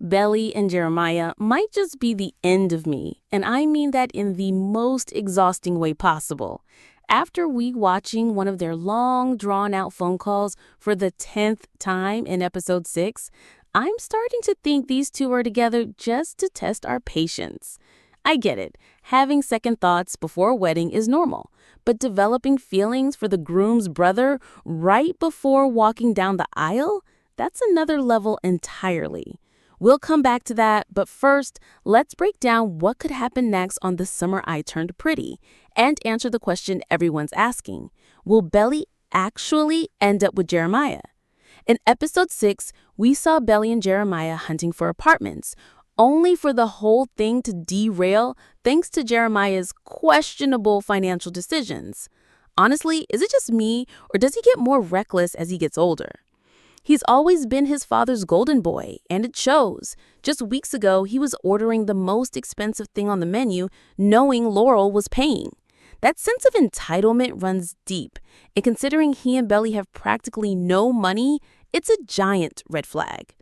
Belly and Jeremiah might just be the end of me, and I mean that in the most exhausting way possible. After watching one of their long, drawn-out phone calls for the 10th time in episode 6, I'm starting to think these two are together just to test our patience. I get it. Having second thoughts before a wedding is normal, but developing feelings for the groom's brother right before walking down the aisle? That's another level entirely. We'll come back to that, but first, let's break down what could happen next on The Summer I Turned Pretty and answer the question everyone's asking. Will Belly actually end up with Jeremiah? In episode 6, we saw Belly and Jeremiah hunting for apartments, only for the whole thing to derail thanks to Jeremiah's questionable financial decisions. Honestly, is it just me, or does he get more reckless as he gets older? He's always been his father's golden boy, and it shows. Just weeks ago, he was ordering the most expensive thing on the menu, knowing Laurel was paying. That sense of entitlement runs deep, and considering he and Belly have practically no money, it's a giant red flag.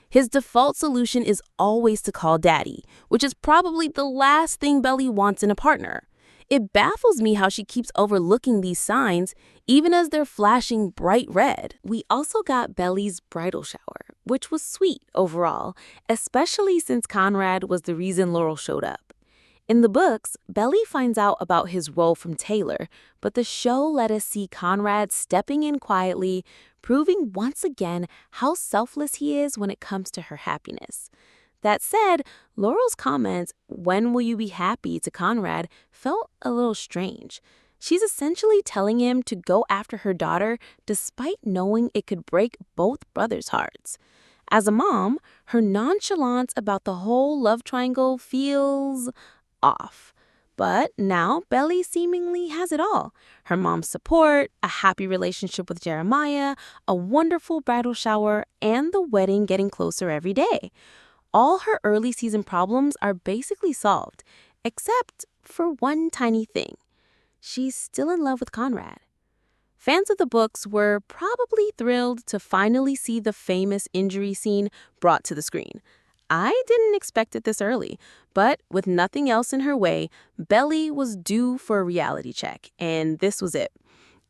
His default solution is always to call daddy, which is probably the last thing Belly wants in a partner. It baffles me how she keeps overlooking these signs, even as they're flashing bright red. We also got Belly's bridal shower, which was sweet overall, especially since Conrad was the reason Laurel showed up. In the books, Belly finds out about his role from Taylor, but the show let us see Conrad stepping in quietly, proving once again how selfless he is when it comes to her happiness. That said, Laurel's comments, "When will you be happy?" to Conrad felt a little strange. She's essentially telling him to go after her daughter despite knowing it could break both brothers' hearts. As a mom, her nonchalance about the whole love triangle feels off. But now Belly seemingly has it all. Her mom's support, a happy relationship with Jeremiah, a wonderful bridal shower, and the wedding getting closer every day. All her early season problems are basically solved, except for one tiny thing. She's still in love with Conrad. Fans of the books were probably thrilled to finally see the famous injury scene brought to the screen. I didn't expect it this early, but with nothing else in her way, Belly was due for a reality check, and this was it.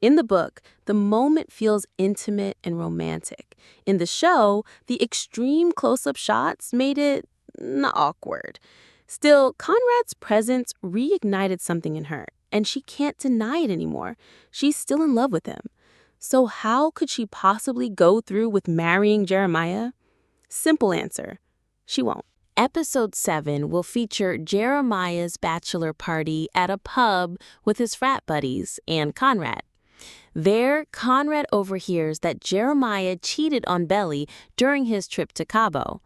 In the book, the moment feels intimate and romantic. In the show, the extreme close-up shots made it awkward. Still, Conrad's presence reignited something in her, and she can't deny it anymore. She's still in love with him. So how could she possibly go through with marrying Jeremiah? Simple answer: she won't. Episode 7 will feature Jeremiah's bachelor party at a pub with his frat buddies and Conrad. There, Conrad overhears that Jeremiah cheated on Belly during his trip to Cabo.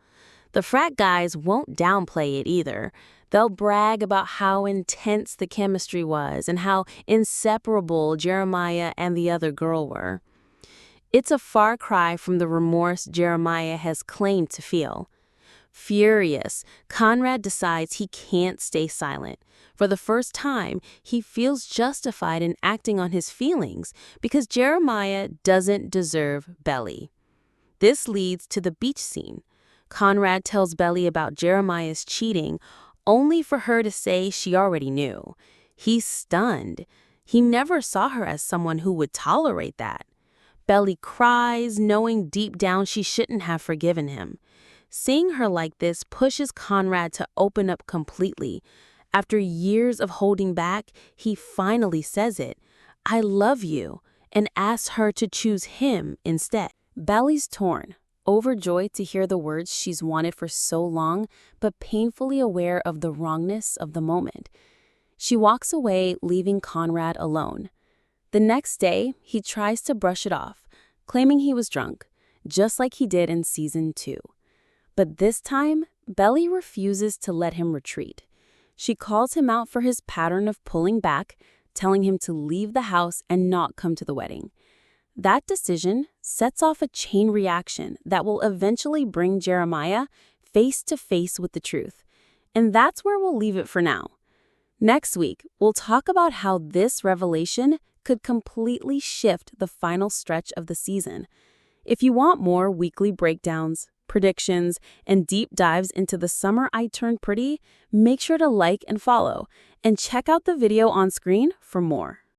The frat guys won't downplay it either. They'll brag about how intense the chemistry was and how inseparable Jeremiah and the other girl were. It's a far cry from the remorse Jeremiah has claimed to feel. Furious, Conrad decides he can't stay silent. For the first time, he feels justified in acting on his feelings because Jeremiah doesn't deserve Belly. This leads to the beach scene. Conrad tells Belly about Jeremiah's cheating, only for her to say she already knew. He's stunned. He never saw her as someone who would tolerate that. Belly cries, knowing deep down she shouldn't have forgiven him. Seeing her like this pushes Conrad to open up completely. After years of holding back, he finally says it. "I love you," and asks her to choose him instead. Belly's torn, overjoyed to hear the words she's wanted for so long, but painfully aware of the wrongness of the moment. She walks away, leaving Conrad alone. The next day, he tries to brush it off, claiming he was drunk, just like he did in season 2. But this time, Belly refuses to let him retreat. She calls him out for his pattern of pulling back, telling him to leave the house and not come to the wedding. That decision sets off a chain reaction that will eventually bring Jeremiah face to face with the truth. And that's where we'll leave it for now. Next week, we'll talk about how this revelation could completely shift the final stretch of the season. If you want more weekly breakdowns, predictions, and deep dives into the summer I turned pretty, make sure to like and follow, and check out the video on screen for more.